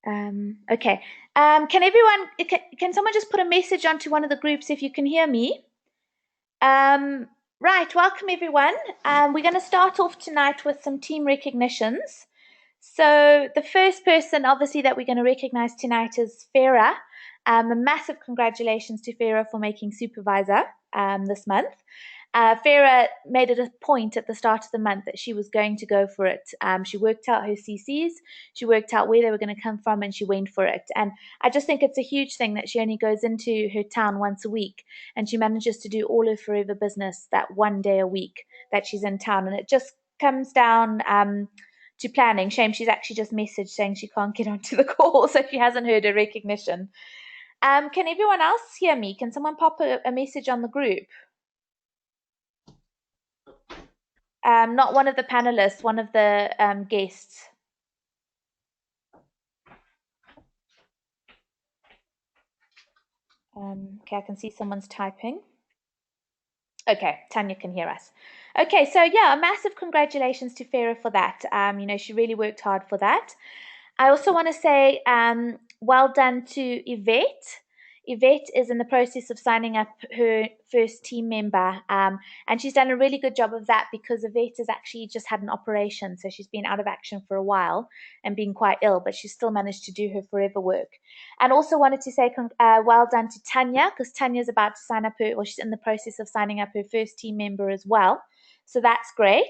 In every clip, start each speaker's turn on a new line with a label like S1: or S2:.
S1: Okay. Can someone just put a message onto one of the groups if you can hear me? Right, welcome everyone. We're going to start off tonight with some team recognitions. So the first person, obviously, that we're going to recognize tonight is Farah. A massive congratulations to Farah for making supervisor this month. Farah made it a point at the start of the month that she was going to go for it. She worked out her CCs, she worked out where they were going to come from, and she went for it. And I just think it's a huge thing that she only goes into her town once a week, and she manages to do all her forever business that one day a week that she's in town. And it just comes down to planning. Shame she's actually just messaged saying she can't get onto the call, so she hasn't heard a recognition. Can everyone else hear me? Can someone pop a message on the group? Not one of the panelists, one of the guests. Okay, I can see someone's typing. Okay, Tanya can hear us. Okay, so yeah, a massive congratulations to Farah for that. She really worked hard for that. I also want to say well done to Yvette. Yvette is in the process of signing up her first team member, and she's done a really good job of that because Yvette has actually just had an operation, so she's been out of action for a while and been quite ill, but she's still managed to do her forever work. And also wanted to say well done to Tanya, because Tanya's about to sign up she's in the process of signing up her first team member as well, so that's great.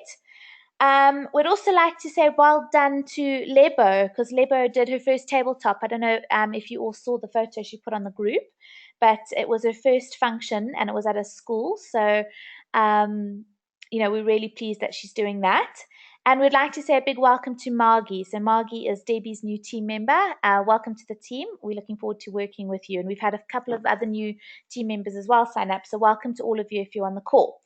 S1: We'd also like to say well done to Lebo, because Lebo did her first tabletop. I don't know if you all saw the photo she put on the group, but it was her first function and it was at a school. So, we're really pleased that she's doing that. And we'd like to say a big welcome to Margie. So Margie is Debbie's new team member. Welcome to the team. We're looking forward to working with you. And we've had a couple of other new team members as well sign up. So welcome to all of you if you're on the call.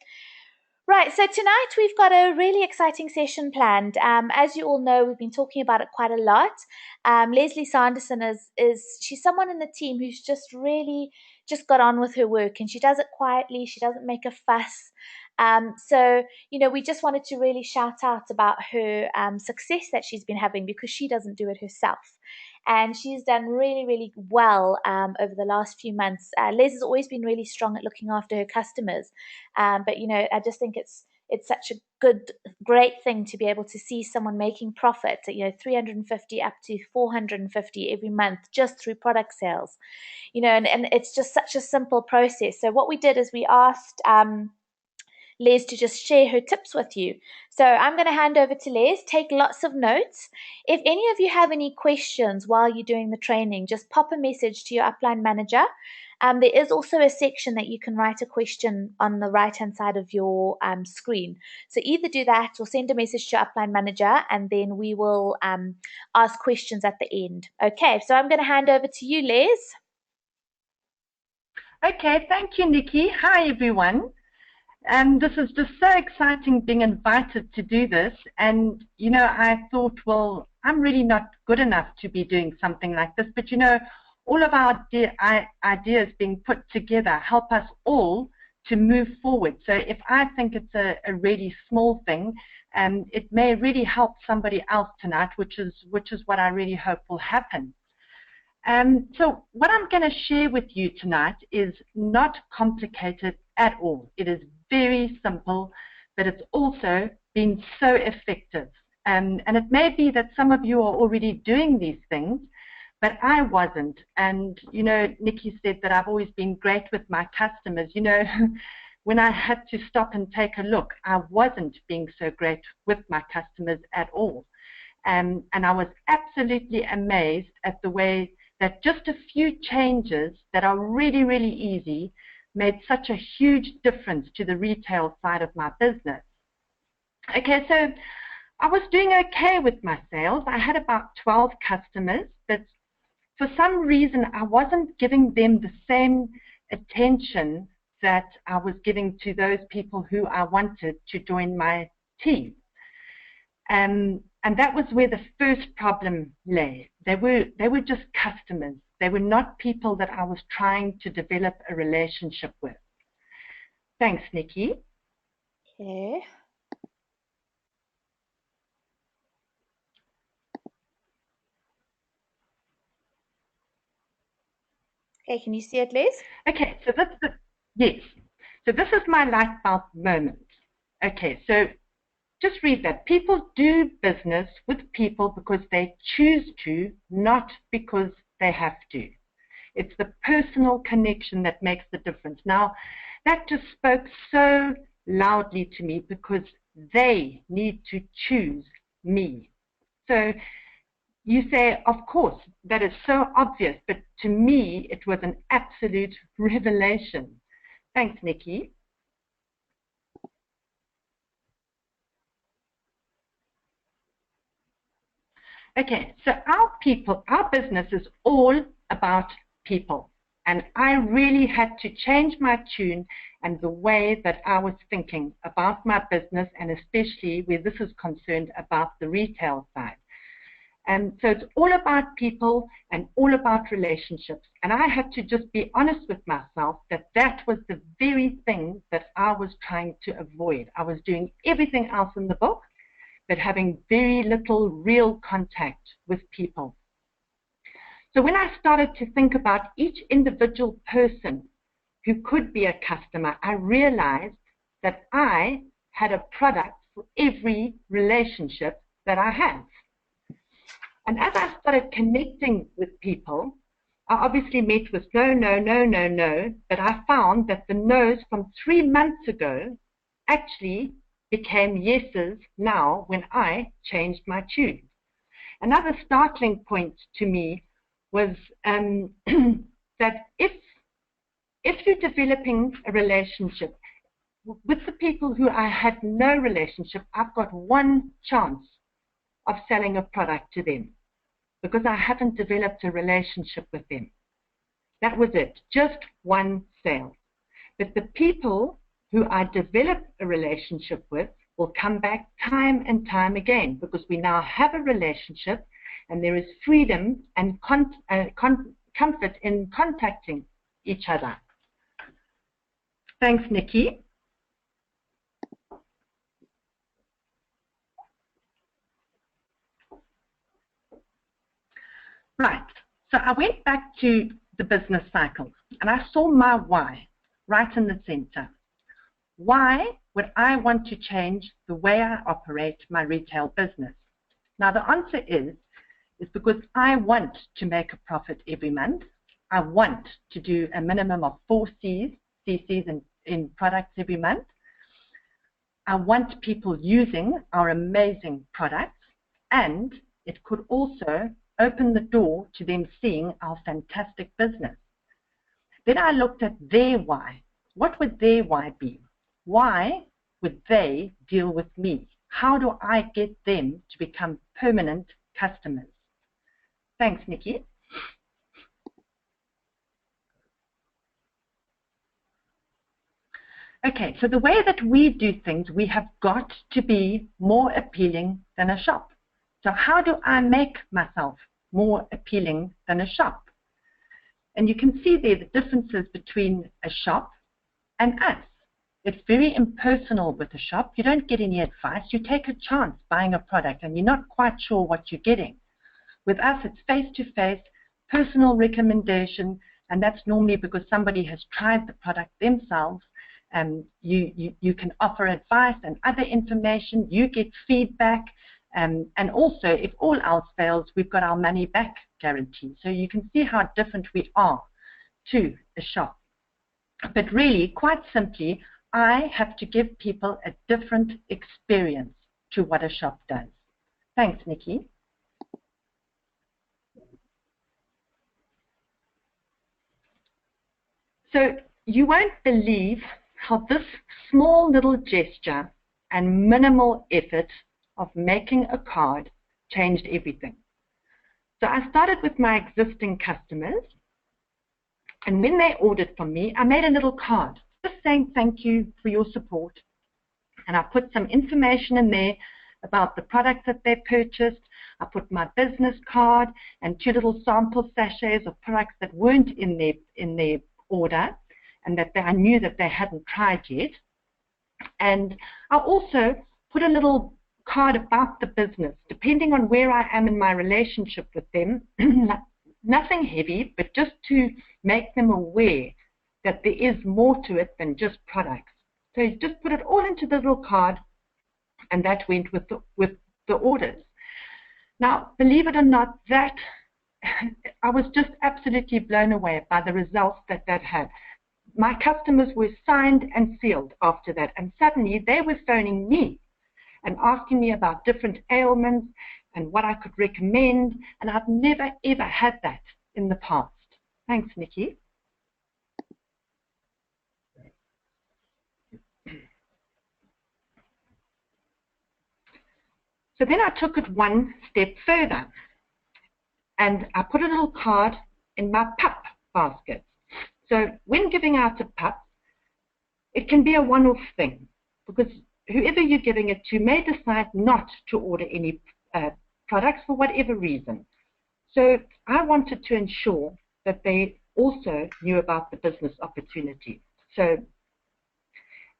S1: Right, so tonight we've got a really exciting session planned. As you all know, we've been talking about it quite a lot. Lesley Sanderson she's someone in the team who's just really just got on with her work, and she does it quietly. She doesn't make a fuss. We just wanted to really shout out about her success that she's been having, because she doesn't do it herself. And she's done really, really well over the last few months. Les has always been really strong at looking after her customers. But I just think it's such a great thing to be able to see someone making profit at, 350 up to 450 every month just through product sales, and it's just such a simple process. So what we did is we asked Les to just share her tips with you. So I'm going to hand over to Les. Take lots of notes. If any of you have any questions while you're doing the training, just pop a message to your upline manager. There is also a section that you can write a question on the right-hand side of your screen. So either do that or send a message to your upline manager, and then we will ask questions at the end. Okay, so I'm going to hand over to you, Les.
S2: Okay, thank you, Nikki. Hi, everyone. This is just so exciting being invited to do this. And, I thought, well, I'm really not good enough to be doing something like this. But, all of our ideas being put together help us all to move forward. So if I think it's a really small thing, it may really help somebody else tonight, which is what I really hope will happen. So what I'm going to share with you tonight is not complicated at all. It is very simple, but it's also been so effective. And it may be that some of you are already doing these things, but I wasn't. And, Nikki said that I've always been great with my customers. When I had to stop and take a look, I wasn't being so great with my customers at all. And I was absolutely amazed at the way that just a few changes that are really, really easy made such a huge difference to the retail side of my business. Okay, so I was doing okay with my sales. I had about 12 customers, but for some reason I wasn't giving them the same attention that I was giving to those people who I wanted to join my team. And that was where the first problem lay. They were just customers. They were not people that I was trying to develop a relationship with. Thanks, Nikki.
S1: Okay. Okay, can you see it, Liz?
S2: Okay, so yes. So this is my light bulb moment. Okay, so just read that. People do business with people because they choose to, not because they have to. It's the personal connection that makes the difference. Now, that just spoke so loudly to me because they need to choose me. So you say, of course, that is so obvious, but to me, it was an absolute revelation. Thanks, Nikki. Okay, so our business is all about people. And I really had to change my tune and the way that I was thinking about my business, and especially where this is concerned about the retail side. And so it's all about people and all about relationships. And I had to just be honest with myself that that was the very thing that I was trying to avoid. I was doing everything else in the book, but having very little real contact with people. So when I started to think about each individual person who could be a customer, I realized that I had a product for every relationship that I have. And as I started connecting with people, I obviously met with no, no, no, no, no, but I found that the no's from 3 months ago actually became yeses now when I changed my tune. Another startling point to me was that if you're developing a relationship with the people who I had no relationship, I've got one chance of selling a product to them because I haven't developed a relationship with them. That was it, just one sale. But the people who I develop a relationship with will come back time and time again because we now have a relationship and there is freedom and comfort in contacting each other. Thanks, Nikki. Right, so I went back to the business cycle and I saw my why right in the center. Why would I want to change the way I operate my retail business? Now the answer is because I want to make a profit every month. I want to do a minimum of 4 CCs in products every month. I want people using our amazing products, and it could also open the door to them seeing our fantastic business. Then I looked at their why. What would their why be? Why would they deal with me? How do I get them to become permanent customers? Thanks, Nikki. Okay, so the way that we do things, we have got to be more appealing than a shop. So how do I make myself more appealing than a shop? And you can see there the differences between a shop and us. It's very impersonal with a shop. You don't get any advice. You take a chance buying a product and you're not quite sure what you're getting. With us, it's face-to-face, personal recommendation, and that's normally because somebody has tried the product themselves. You can offer advice and other information. You get feedback. And also, if all else fails, we've got our money back guarantee. So you can see how different we are to a shop. But really, quite simply, I have to give people a different experience to what a shop does. Thanks, Nikki. So you won't believe how this small little gesture and minimal effort of making a card changed everything. So I started with my existing customers, and when they ordered from me, I made a little card just saying thank you for your support. And I put some information in there about the products that they purchased. I put my business card and 2 little sample sachets of products that weren't in their order and that I knew that they hadn't tried yet. And I also put a little card about the business, depending on where I am in my relationship with them. nothing heavy, but just to make them aware that there is more to it than just products. So you just put it all into the little card, and that went with the orders. Now, believe it or not, that I was just absolutely blown away by the results that had. My customers were signed and sealed after that, and suddenly they were phoning me and asking me about different ailments and what I could recommend, and I've never ever had that in the past. Thanks, Nikki. So then I took it one step further, and I put a little card in my pup basket. So when giving out a pup, it can be a one-off thing, because whoever you're giving it to may decide not to order any products for whatever reason. So I wanted to ensure that they also knew about the business opportunity. So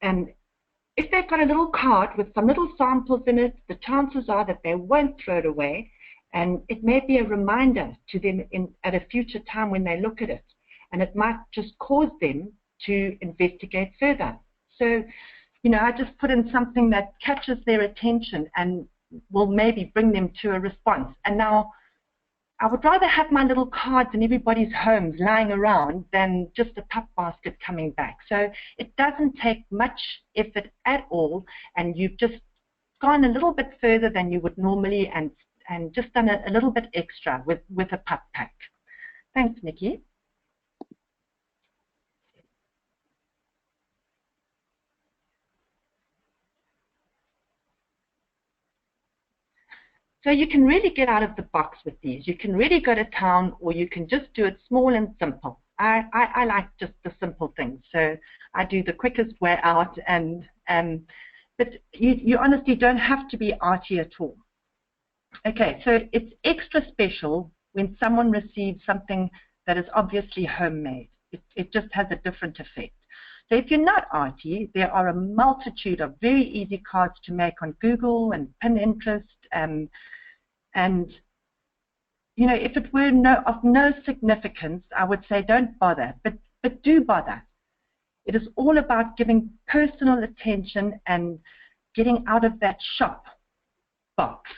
S2: if they've got a little card with some little samples in it, the chances are that they won't throw it away, and it may be a reminder to them at a future time when they look at it, and it might just cause them to investigate further. So, you know, I just put in something that catches their attention and will maybe bring them to a response. And now, I would rather have my little cards in everybody's homes lying around than just a pup basket coming back. So it doesn't take much effort at all, and you've just gone a little bit further than you would normally and just done a little bit extra with a pup pack. Thanks, Nikki. So you can really get out of the box with these. You can really go to town, or you can just do it small and simple. I like just the simple things. So I do the quickest way out, but you honestly don't have to be arty at all. Okay, so it's extra special when someone receives something that is obviously homemade. It just has a different effect. So if you're not arty, there are a multitude of very easy cards to make on Google and Pinterest. And you know, if it were of no significance, I would say don't bother, but do bother. It is all about giving personal attention and getting out of that shop box.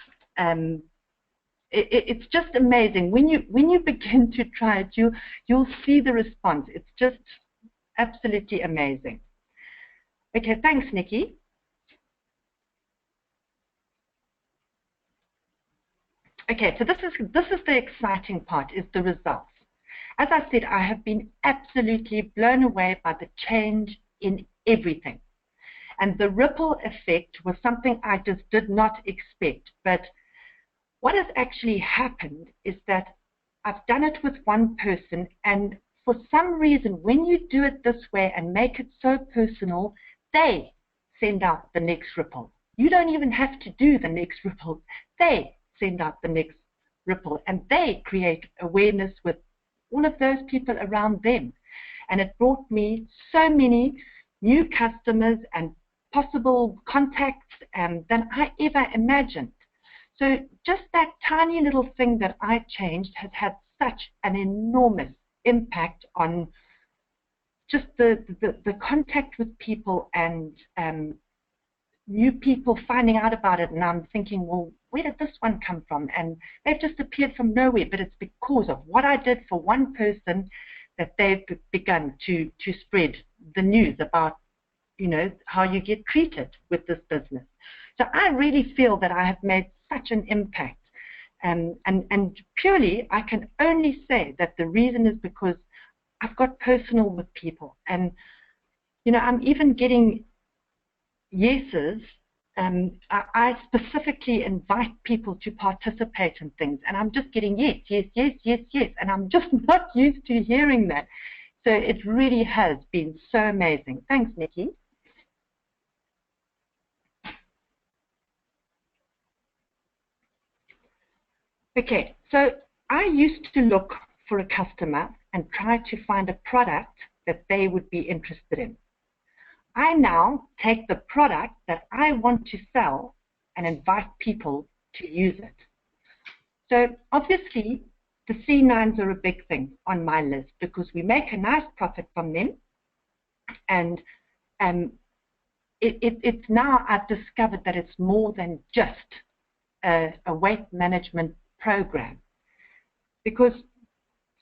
S2: It's just amazing when you begin to try it. You'll see the response. It's just absolutely amazing. Okay, thanks, Nikki. Okay, so this is the exciting part, is the results. As I said, I have been absolutely blown away by the change in everything. And the ripple effect was something I just did not expect. But what has actually happened is that I've done it with one person, and for some reason, when you do it this way and make it so personal, they send out the next ripple. You don't even have to do the next ripple. They send out the next ripple, and they create awareness with all of those people around them. And it brought me so many new customers and possible contacts than I ever imagined. So just that tiny little thing that I changed has had such an enormous impact on just the contact with people, and new people finding out about it. And I'm thinking, well, where did this one come from? And they've just appeared from nowhere, but it's because of what I did for one person that they've begun to spread the news about, you know, how you get treated with this business. So I really feel that I have made such an impact. And purely, I can only say that the reason is because I've got personal with people. And, you know, I'm even getting yeses. I specifically invite people to participate in things, and I'm just getting yes, yes, yes, yes, yes, and I'm just not used to hearing that. So it really has been so amazing. Thanks, Nikki. Okay, so I used to look for a customer and try to find a product that they would be interested in. I now take the product that I want to sell and invite people to use it. So obviously, the C9s are a big thing on my list because we make a nice profit from them, and it's now I've discovered that it's more than just a weight management program, because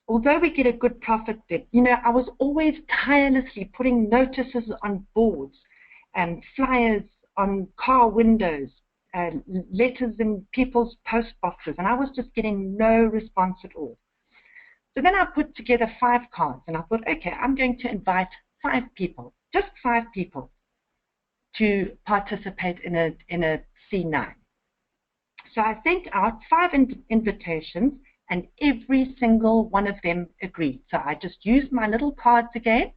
S2: although we get a good profit there, you know, I was always tirelessly putting notices on boards and flyers on car windows, letters in people's post boxes, and I was just getting no response at all. So then I put together 5 cards, and I thought, okay, I'm going to invite 5 people, just 5 people, to participate in a C9. So I sent out 5 invitations, and every single one of them agreed. So I just used my little cards again.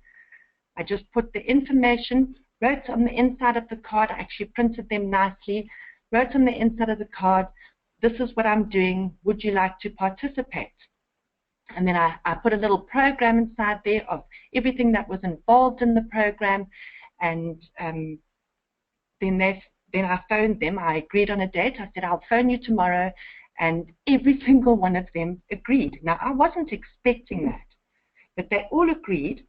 S2: I just put the information, wrote on the inside of the card. I actually printed them nicely, wrote on the inside of the card, this is what I'm doing, would you like to participate? And then I put a little program inside there of everything that was involved in the program, and then I phoned them. I agreed on a date. I said, I'll phone you tomorrow, and every single one of them agreed. Now, I wasn't expecting that, but they all agreed.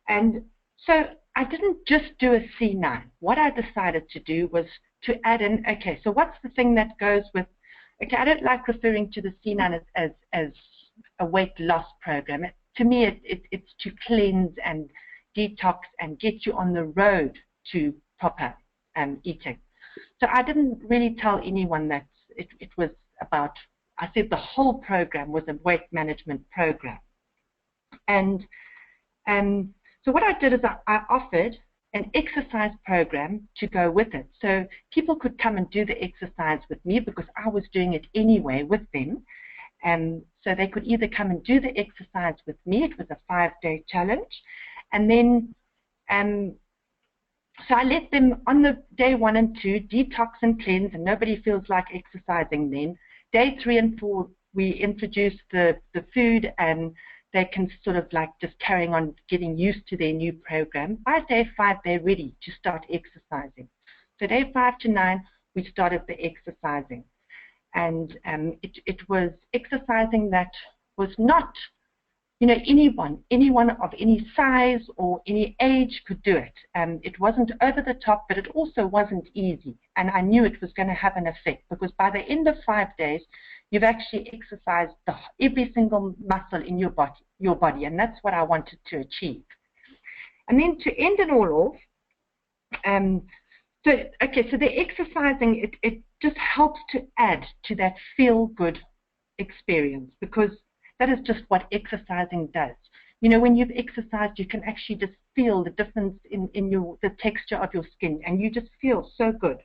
S2: And so I didn't just do a C9. What I decided to do was to add in, okay, so what's the thing that goes with, okay, I don't like referring to the C9 as a weight loss program. To me, it's to cleanse and detox and get you on the road to proper eating. So I didn't really tell anyone that it was about, I said the whole program was a weight management program. And so what I did is I offered an exercise program to go with it. So people could come and do the exercise with me because I was doing it anyway with them. So they could either come and do the exercise with me. It was a 5-day challenge. And then, so I let them on the day 1 and 2 detox and cleanse, and nobody feels like exercising then. Day 3 and 4, we introduce the food, and they can sort of like just carrying on getting used to their new program. By day 5, they're ready to start exercising. So day 5 to 9, we started the exercising. And it was exercising that was not, you know, anyone of any size or any age could do it. It wasn't over the top, but it also wasn't easy. And I knew it was going to have an effect, because by the end of 5 days, you've actually exercised every single muscle in your body, and that's what I wanted to achieve. And then to end it all off, so the exercising, it just helps to add to that feel-good experience, because that is just what exercising does. You know, when you've exercised, you can actually just feel the difference in the texture of your skin, and you just feel so good.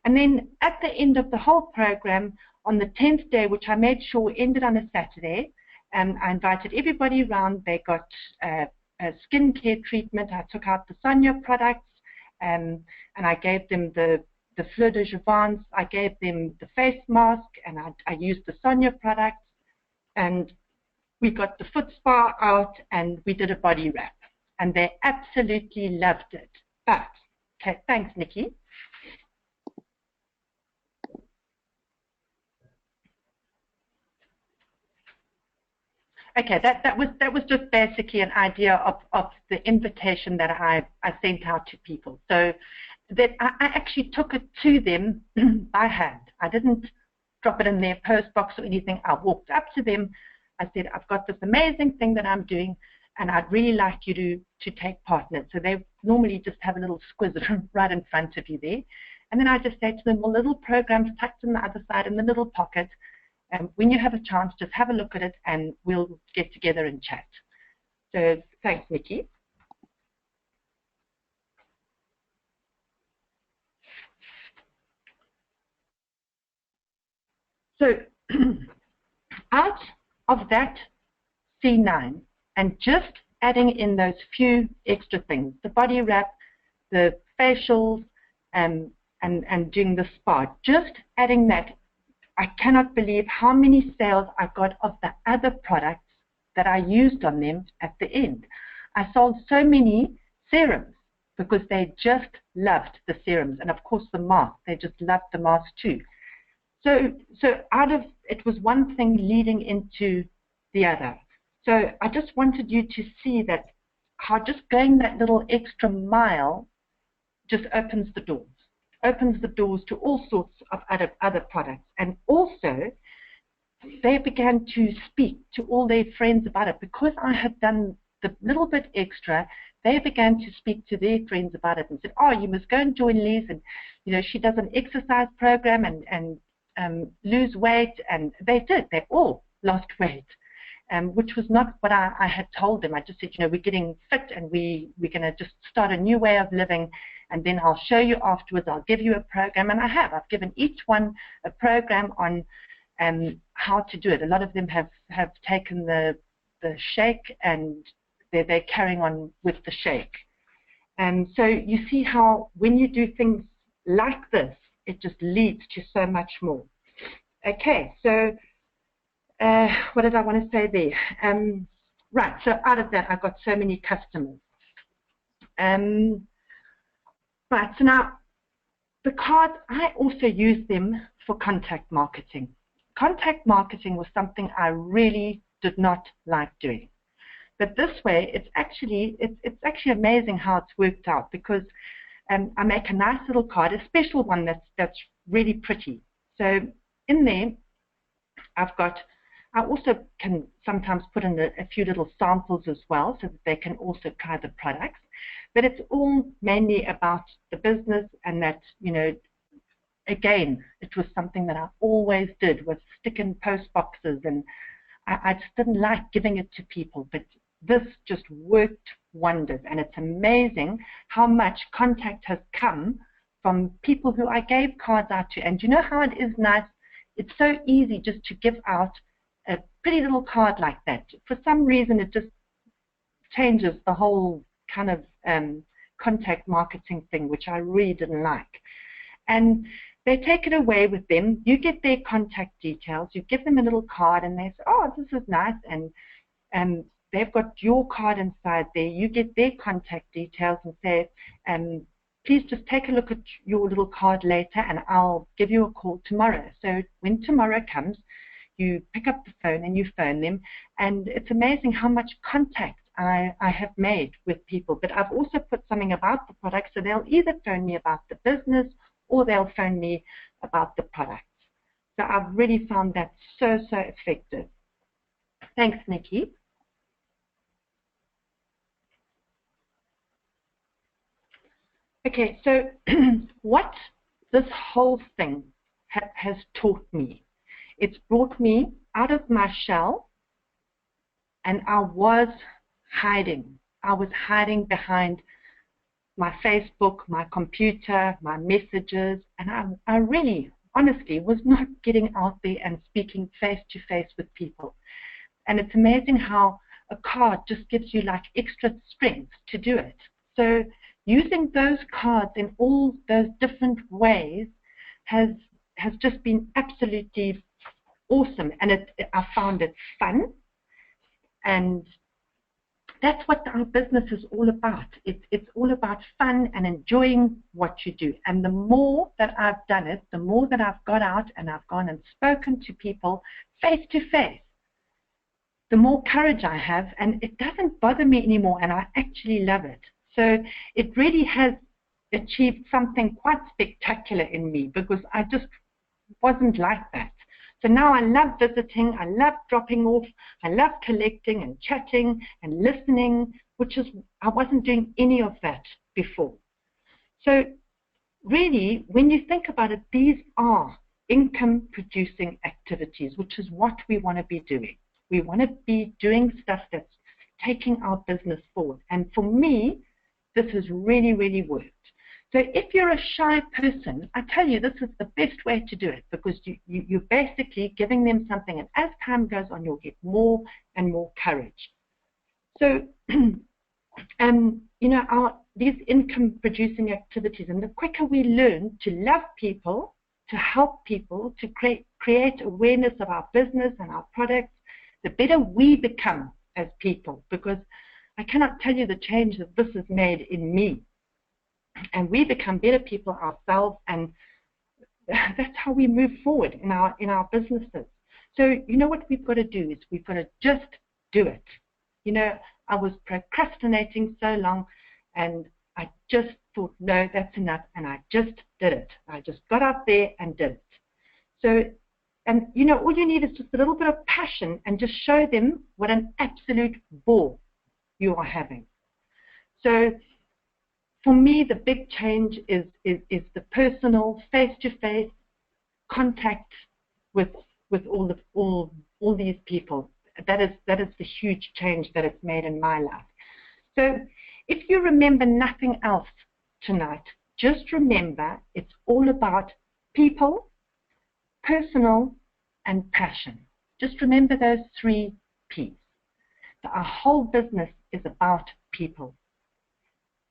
S2: And then at the end of the whole program, on the 10th day, which I made sure ended on a Saturday, I invited everybody around. They got a skincare treatment. I took out the Sonia products, and I gave them the Fleur de Jouvence. I gave them the face mask, and I used the Sonia products. And we got the foot spa out, and we did a body wrap, and they absolutely loved it. But, okay, thanks, Nikki. Okay, that was just basically an idea of the invitation that I sent out to people. So that I actually took it to them by hand. I didn't drop it in their post box or anything. I walked up to them. I said, I've got this amazing thing that I'm doing, and I'd really like you to take part in it. So they normally just have a little squiz right in front of you there. And then I just say to them, well, little program's tucked in the other side in the little pocket. When you have a chance, just have a look at it, and we'll get together and chat. So thanks, Nikki. So out of that C9, and just adding in those few extra things, the body wrap, the facials, and doing the spa, just adding that, I cannot believe how many sales I got of the other products that I used on them at the end. I sold so many serums because they just loved the serums, and of course the mask, they just loved the mask too. So out of, it was one thing leading into the other. So I just wanted you to see that how just going that little extra mile just opens the doors to all sorts of other products. And also, they began to speak to all their friends about it. Because I had done the little bit extra, they began to speak to their friends about it and said, oh, you must go and join Liz, and she does an exercise program and lose weight. And they did. They all lost weight, which was not what I had told them. I just said, we're getting fit, and we're going to just start a new way of living, and then I'll show you afterwards. I'll give you a program, and I've given each one a program on how to do it. A lot of them have taken the shake, and they're carrying on with the shake. And so you see how when you do things like this, it just leads to so much more. Okay, so what did I want to say there? Right, so out of that, I got so many customers. Right, so now the cards, I also use them for contact marketing. Contact marketing was something I really did not like doing. But this way, it's actually amazing how it's worked out, because I make a nice little card, a special one that's really pretty. So in there, I also can sometimes put in a few little samples as well, so that they can also try the products. But it's all mainly about the business, and that, again, it was something that I always did, was stick in post boxes, and I just didn't like giving it to people. But this just worked wonders, and it's amazing how much contact has come from people who I gave cards out to. And you know how it is nice? It's so easy just to give out a pretty little card like that. For some reason, it just changes the whole kind of contact marketing thing, which I really didn't like. And they take it away with them. You get their contact details. You give them a little card, and they say, oh, this is nice. And they've got your card inside there. You get their contact details and say, please just take a look at your little card later, and I'll give you a call tomorrow. So when tomorrow comes, you pick up the phone and you phone them. And it's amazing how much contact I have made with people. But I've also put something about the product, so they'll either phone me about the business, or they'll phone me about the products. So I've really found that so effective. Thanks, Nikki. Okay, so what this whole thing has taught me, it's brought me out of my shell, and I was hiding. I was hiding behind my Facebook, my computer, my messages, and I really, honestly, was not getting out there and speaking face to face with people. And it's amazing how a card just gives you like extra strength to do it. So using those cards in all those different ways has just been absolutely awesome. And I found it fun, and that's what our business is all about. It's all about fun and enjoying what you do. And the more that I've done it, the more that I've got out and I've gone and spoken to people face to face, the more courage I have, and it doesn't bother me anymore, and I actually love it. So it really has achieved something quite spectacular in me, because I just wasn't like that. So now I love visiting, I love dropping off, I love collecting and chatting and listening, which is, I wasn't doing any of that before. So really, when you think about it, these are income producing activities, which is what we want to be doing. We want to be doing stuff that's taking our business forward. And for me, this has really, really worked. So if you're a shy person, I tell you, this is the best way to do it, because you're basically giving them something, and as time goes on, you'll get more and more courage. So, these income-producing activities, and the quicker we learn to love people, to help people, to create awareness of our business and our products, the better we become as people, because I cannot tell you the change that this has made in me. And we become better people ourselves, and that's how we move forward in our businesses. So you know what we've got to do is we've got to just do it. You know, I was procrastinating so long, and I just thought, no, that's enough, and I just did it. I just got out there and did it. So, and you know, all you need is just a little bit of passion and just show them what an absolute ball you are having. So for me, the big change is the personal, face-to-face contact with all these people. That is the huge change that it's made in my life. So if you remember nothing else tonight, just remember it's all about people, personal, and passion. Just remember those 3 P's. Our whole business is about people.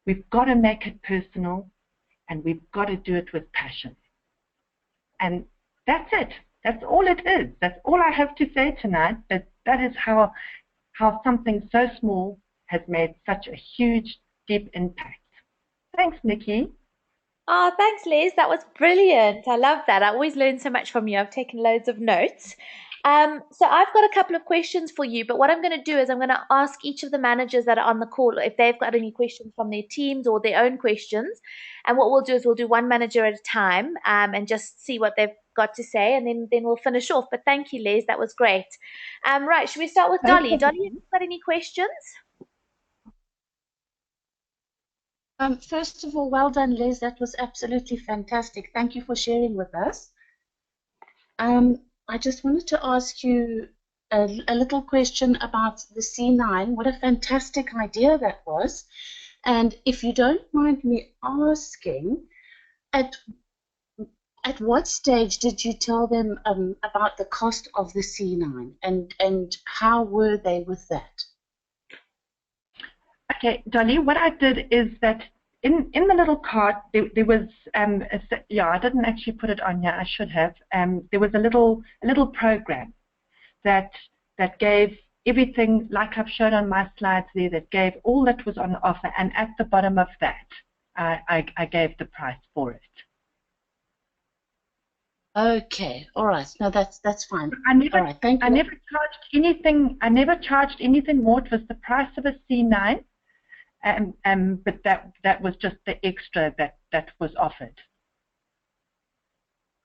S2: We've got to make it personal, and we've got to do it with passion. And that's it. That's all it is. That's all I have to say tonight. But that is how something so small has made such a huge, deep impact. Thanks, Nikki.
S1: Oh, thanks, Liz. That was brilliant. I love that. I always learn so much from you. I've taken loads of notes. So I've got a couple of questions for you, but what I'm going to do is I'm going to ask each of the managers that are on the call if they've got any questions from their teams or their own questions. And what we'll do is we'll do one manager at a time, and just see what they've got to say, and then we'll finish off. But thank you, Liz. That was great. Right, should we start with Dolly? Dolly, have you got any questions?
S3: First of all, well done, Liz. That was absolutely fantastic. Thank you for sharing with us. I just wanted to ask you a little question about the C9. What a fantastic idea that was. And if you don't mind me asking, at what stage did you tell them about the cost of the C9, and how were they with that?
S2: Okay, Dolly, what I did is that in the little card, there was, I didn't actually put it on here, I should have. There was a little program that gave everything, like I've shown on my slides there, that gave all that was on offer, and at the bottom of that, I gave the price for it.
S3: Okay, all right. No, that's fine.
S2: All right, thank you. I never charged anything. I never charged anything more. It was the price of a C9. But that was just the extra that was offered.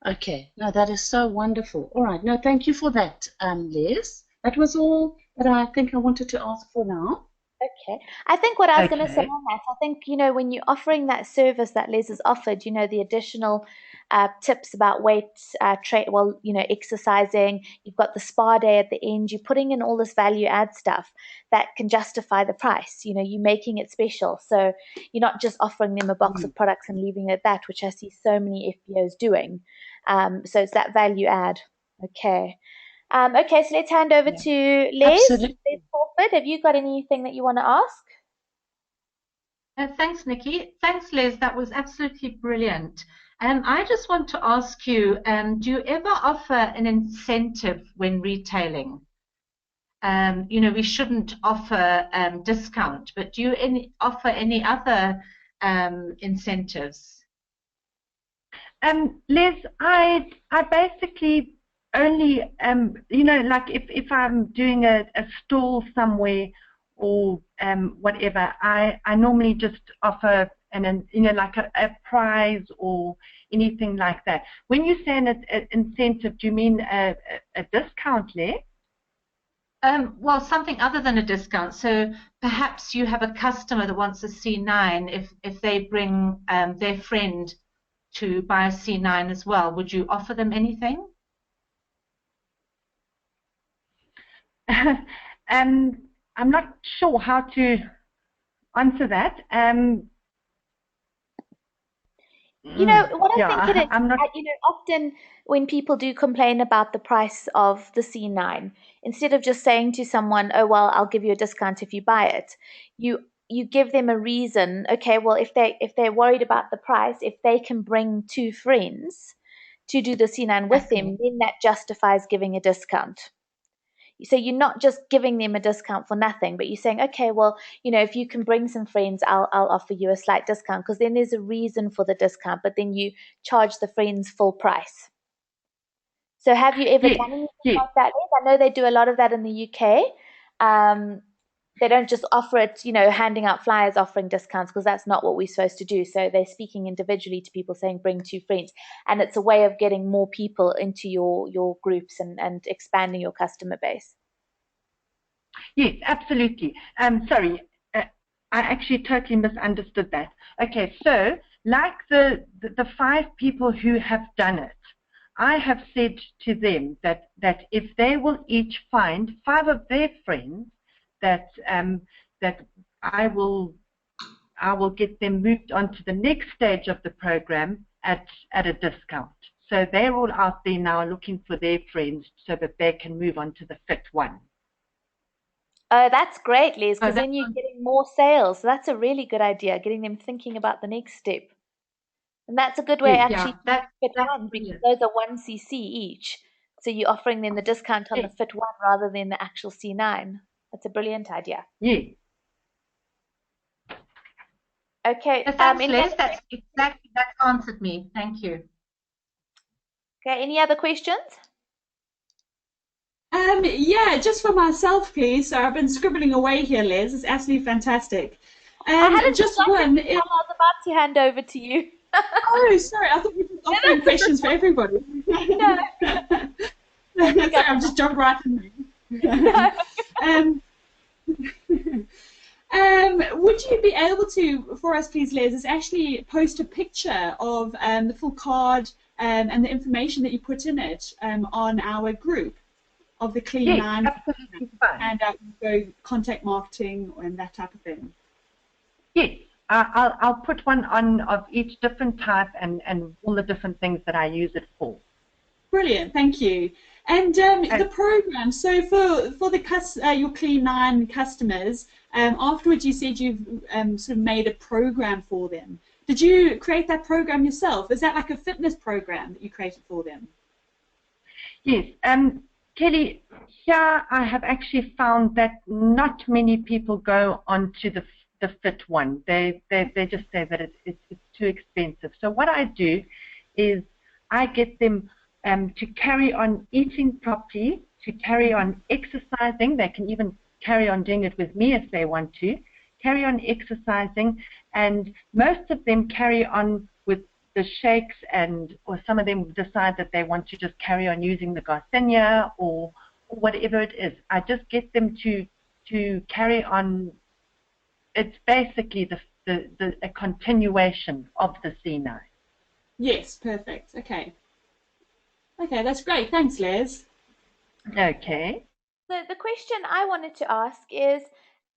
S3: Okay, no, that is so wonderful. All right, no, thank you for that, Liz. That was all that I think I wanted to ask for now.
S1: Okay. I think what I was going to say on that, I think, when you're offering that service that Liz has offered, the additional tips about weight, exercising, you've got the spa day at the end, you're putting in all this value add stuff that can justify the price. You're making it special. So you're not just offering them a box of products and leaving it at that, which I see so many FBOs doing. So it's that value add. Okay. Okay, so let's hand over to Liz.
S3: Absolutely.
S1: Liz Crawford, have you got anything that you want to ask?
S4: Thanks, Nikki. Thanks, Liz. That was absolutely brilliant. I just want to ask you, do you ever offer an incentive when retailing? We shouldn't offer discount, but do you offer any other incentives?
S2: Liz, I basically only, like if I'm doing a stall somewhere or whatever, I normally just offer like a prize or anything like that. When you say an incentive, do you mean a discount, Liz?
S4: Well, something other than a discount. So perhaps you have a customer that wants a C9. If they bring their friend to buy a C9 as well, would you offer them anything?
S2: I'm not sure how to answer that.
S1: What I think it is, often when people do complain about the price of the C9, instead of just saying to someone, oh, well, I'll give you a discount if you buy it, you give them a reason. Okay, well, if they're worried about the price, if they can bring 2 friends to do the C9 with them, then that justifies giving a discount. So you're not just giving them a discount for nothing, but you're saying, okay, well, if you can bring some friends, I'll offer you a slight discount, because then there's a reason for the discount, but then you charge the friends full price. So have you ever
S2: Yes,
S1: done anything
S2: yes.
S1: like that, Liz? I know they do a lot of that in the UK. They don't just offer it, handing out flyers offering discounts, because that's not what we're supposed to do. So they're speaking individually to people, saying bring 2 friends, and it's a way of getting more people into your groups and expanding your customer base.
S2: Yes, absolutely. Sorry, I actually totally misunderstood that. Okay, so like the 5 people who have done it, I have said to them that if they will each find 5 of their friends, that I will get them moved on to the next stage of the program at a discount. So they're all out there now looking for their friends so that they can move on to the fit one.
S1: Oh, that's great, Liz, because
S4: that
S1: then you're getting more sales. So that's a really good idea, getting them thinking about the next step. And that's a good way
S2: Yes,
S1: actually
S4: yeah,
S1: to fit
S4: that's
S1: one, because
S4: brilliant.
S1: those are 1cc each. So you're offering them the discount on the
S2: yes,
S1: fit one rather than the actual C9. That's a brilliant idea.
S2: yes.
S1: Okay,
S4: Thanks,
S1: any
S4: Les.
S1: other
S4: That's exactly, that answered me. Thank you.
S1: okay, any other questions?
S5: Yeah, just for myself, please. So I've been scribbling away here, Liz. It's absolutely fantastic.
S1: I hadn't
S5: Just
S1: forgotten
S5: one.
S1: you, Tom. I was about to hand over to you.
S5: Oh, sorry. I thought you were offering questions for everybody.
S1: No,
S5: Sorry, I've just jumped right in there. um, would you be able to, for us, please, Liz, is actually post a picture of the full card and the information that you put in it on our group of the Clean
S2: Yes,
S5: 9
S2: absolutely fine.
S5: and go contact marketing and that type of thing?
S2: Yes, I'll put one on of each different type and all the different things that I use it for.
S5: Brilliant, thank you. And the program, so for the your Clean 9 customers, afterwards you said you've sort of made a program for them. Did you create that program yourself? Is that like a fitness program that you created for them?
S2: Yes, Kelly, here I have actually found that not many people go onto the fit one. They just say that it's too expensive. So what I do is I get them to carry on eating properly, to carry on exercising. They can even carry on doing it with me if they want to, carry on exercising, and most of them carry on with the shakes, or some of them decide that they want to just carry on using the Garcinia or whatever it is. I just get them to carry on. It's basically a continuation of the C9.
S5: Yes, perfect. Okay. Okay, that's great. Thanks, Liz.
S2: Okay.
S1: The question I wanted to ask is,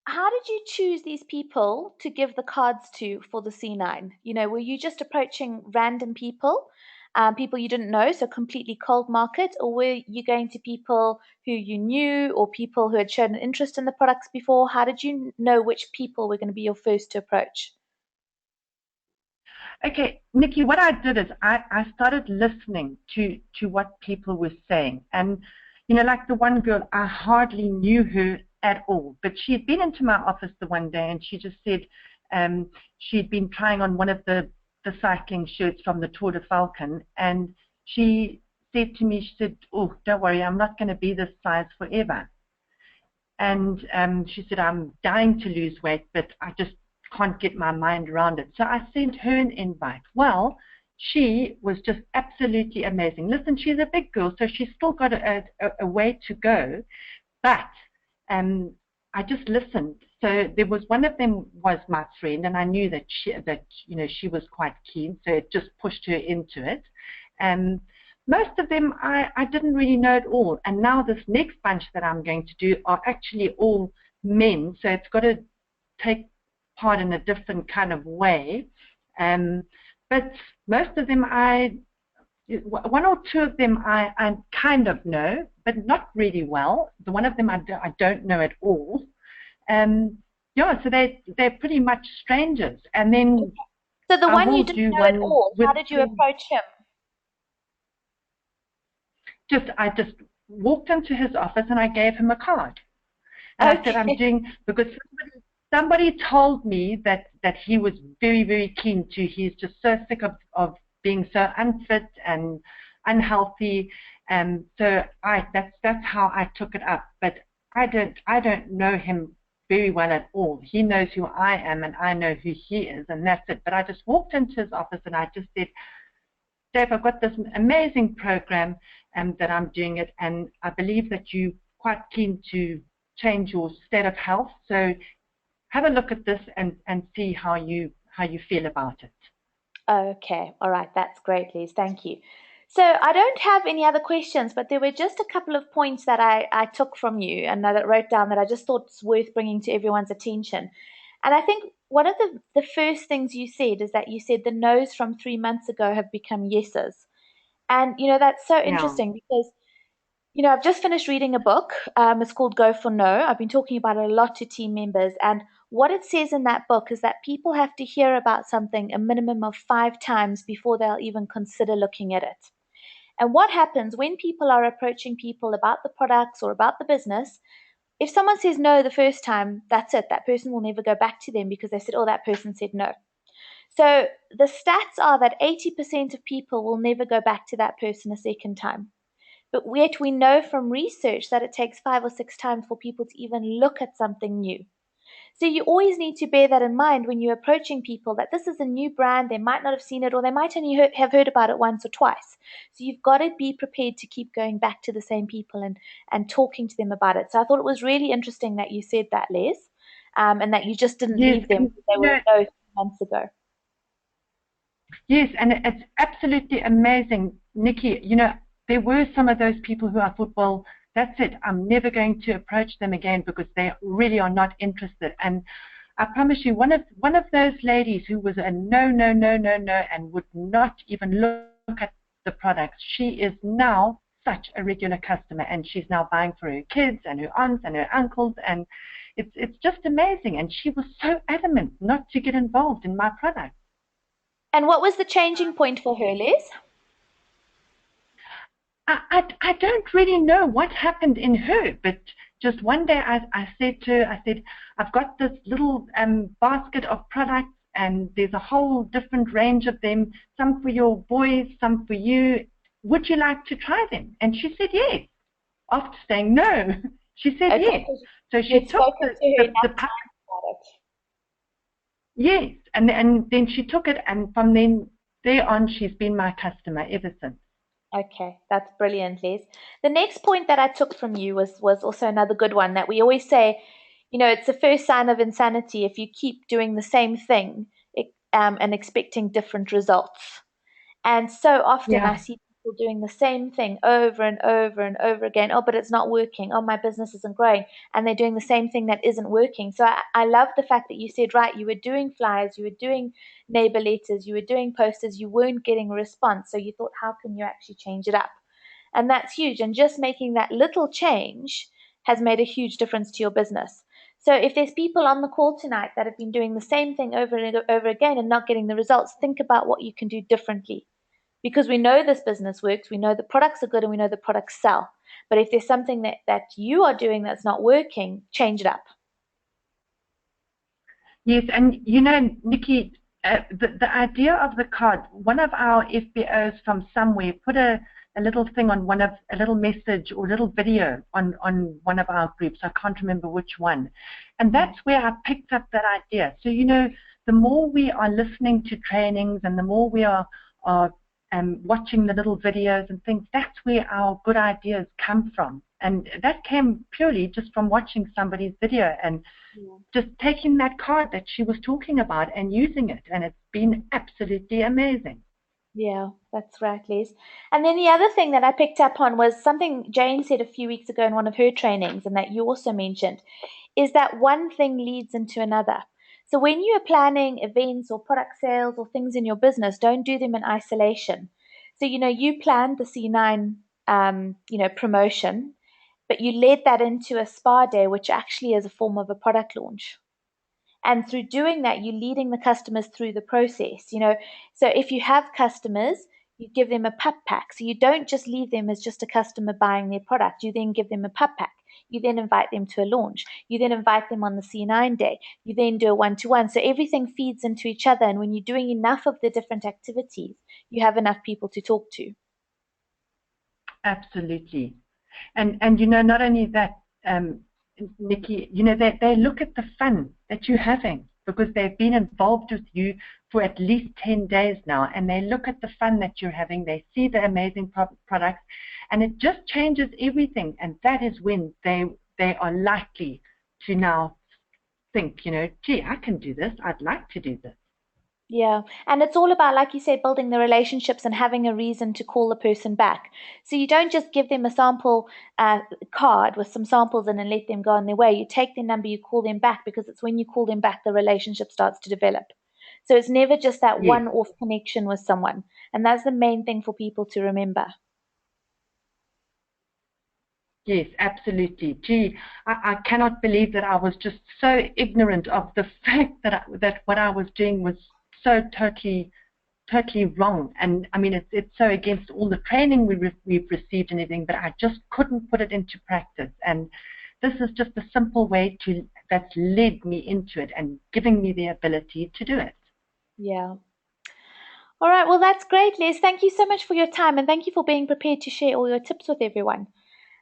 S1: how did you choose these people to give the cards to for the C9? Were you just approaching random people, people you didn't know, so completely cold market, or were you going to people who you knew or people who had shown an interest in the products before? How did you know which people were going to be your first to approach?
S2: Okay, Nikki, what I did is I started listening to what people were saying. And, like the one girl, I hardly knew her at all. But she had been into my office the one day and she just said she'd been trying on one of the cycling shirts from the Tour de Falcon. And she said to me, she said, "Oh, don't worry, I'm not going to be this size forever." And she said, "I'm dying to lose weight, but I just can't get my mind around it." So I sent her an invite. Well, she was just absolutely amazing. Listen, she's a big girl, so she's still got a way to go, but I just listened. So there was one of them was my friend, and I knew that she was quite keen, so it just pushed her into it. Most of them I didn't really know at all, and now this next bunch that I'm going to do are actually all men, so it's got to take part in a different kind of way. But most of them one or two of them I kind of know, but not really well. The one of them I don't know at all. Yeah, so they're pretty much strangers. And then
S1: so the one you didn't know at all, how did you approach him?
S2: I just walked into his office and I gave him a card. And I said, I'm doing, because somebody told me that he was very, very keen to, he's just so sick of being so unfit and unhealthy. So that's how I took it up. But I don't know him very well at all. He knows who I am and I know who he is, and that's it. But I just walked into his office and I just said, Dave, I've got this amazing program that I'm doing it, and I believe that you're quite keen to change your state of health. So have a look at this and see how you feel about it.
S1: Okay, all right, that's great, Liz. Thank you. So I don't have any other questions, but there were just a couple of points that I took from you and that I wrote down that I just thought was worth bringing to everyone's attention. And I think one of the first things you said is that you said the no's from 3 months ago have become yeses. And, that's so
S2: Yeah.
S1: interesting because, I've just finished reading a book. It's called Go for No. I've been talking about it a lot to team members. And what it says in that book is that people have to hear about something a minimum of 5 times before they'll even consider looking at it. And what happens when people are approaching people about the products or about the business? If someone says no the first time, that's it. That person will never go back to them because they said, oh, that person said no. So the stats are that 80% of people will never go back to that person a second time. But yet we know from research that it takes 5 or 6 times for people to even look at something new. So you always need to bear that in mind when you're approaching people that this is a new brand, they might not have seen it or they might only have heard about it once or twice. So you've got to be prepared to keep going back to the same people and talking to them about it. So I thought it was really interesting that you said that, Les, and that you just didn't leave them because they were no 3 months ago.
S2: Yes, and it's absolutely amazing, Nikki. There were some of those people who I thought, well, that's it. I'm never going to approach them again because they really are not interested. And I promise you, one of those ladies who was a no, and would not even look at the products, she is now such a regular customer, and she's now buying for her kids and her aunts and her uncles, and it's just amazing. And she was so adamant not to get involved in my product.
S1: And what was the changing point for her, Les?
S2: I don't really know what happened in her, but just one day I said to her, I've got this little basket of products, and there's a whole different range of them, some for your boys, some for you. Would you like to try them? And she said yes. After saying no, she said yes. So she took the pack. Yes, and then she took it, and from there on, she's been my customer ever since.
S1: Okay, that's brilliant, Les. The next point that I took from you was also another good one that we always say, it's the first sign of insanity if you keep doing the same thing and expecting different results. And so often I see people doing the same thing over and over and over again. Oh, but it's not working. Oh, my business isn't growing. And they're doing the same thing that isn't working. So I love the fact that you said, right, you were doing flyers, you were doing neighbor letters, you were doing posters, you weren't getting a response. So you thought, how can you actually change it up? And that's huge. And just making that little change has made a huge difference to your business. So if there's people on the call tonight that have been doing the same thing over and over again and not getting the results, think about what you can do differently. Because we know this business works, we know the products are good, and we know the products sell. But if there's something that you are doing that's not working, change it up.
S2: Yes, and Nikki, the idea of the card, one of our FBOs from somewhere put a little thing on a little message or little video on one of our groups. I can't remember which one. And that's where I picked up that idea. So, the more we are listening to trainings and the more we are watching the little videos and things, that's where our good ideas come from. And that came purely just from watching somebody's video and just taking that card that she was talking about and using it. And it's been absolutely amazing.
S1: Yeah, that's right, Liz. And then the other thing that I picked up on was something Jane said a few weeks ago in one of her trainings, and that you also mentioned, is that one thing leads into another. So when you are planning events or product sales or things in your business, don't do them in isolation. So, you planned the C9, promotion, but you led that into a spa day, which actually is a form of a product launch. And through doing that, you're leading the customers through the process. So if you have customers, you give them a pup pack. So you don't just leave them as just a customer buying their product. You then give them a pup pack. You then invite them to a launch. You then invite them on the C9 day. You then do a one-to-one. So everything feeds into each other. And when you're doing enough of the different activities, you have enough people to talk to.
S2: Absolutely. And not only that, Nikki, they look at the fun that you're having because they've been involved with you for at least 10 days now, and they look at the fun that you're having, they see the amazing products, and it just changes everything. And that is when they are likely to now think, gee, I can do this, I'd like to do this.
S1: Yeah, and it's all about, like you said, building the relationships and having a reason to call the person back. So you don't just give them a sample card with some samples in and let them go on their way. You take their number, you call them back, because it's when you call them back the relationship starts to develop. So it's never just that one-off connection with someone. And that's the main thing for people to remember.
S2: Yes, absolutely. Gee, I cannot believe that I was just so ignorant of the fact that what I was doing was so totally wrong. And I mean, it's so against all the training we've received and everything, but I just couldn't put it into practice. And this is just a simple way that's led me into it and giving me the ability to do it.
S1: Yeah. All right. Well, that's great, Liz. Thank you so much for your time, and thank you for being prepared to share all your tips with everyone.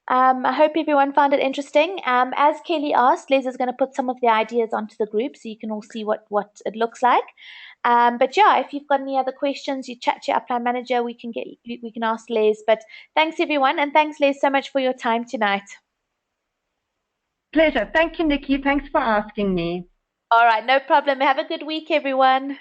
S1: I hope everyone found it interesting. As Kelly asked, Liz is going to put some of the ideas onto the group so you can all see what it looks like. But yeah, if you've got any other questions, you chat to your upline manager. We can ask Liz. But thanks everyone, and thanks Liz so much for your time tonight.
S2: Pleasure. Thank you, Nikki. Thanks for asking me.
S1: All right, no problem. Have a good week, everyone.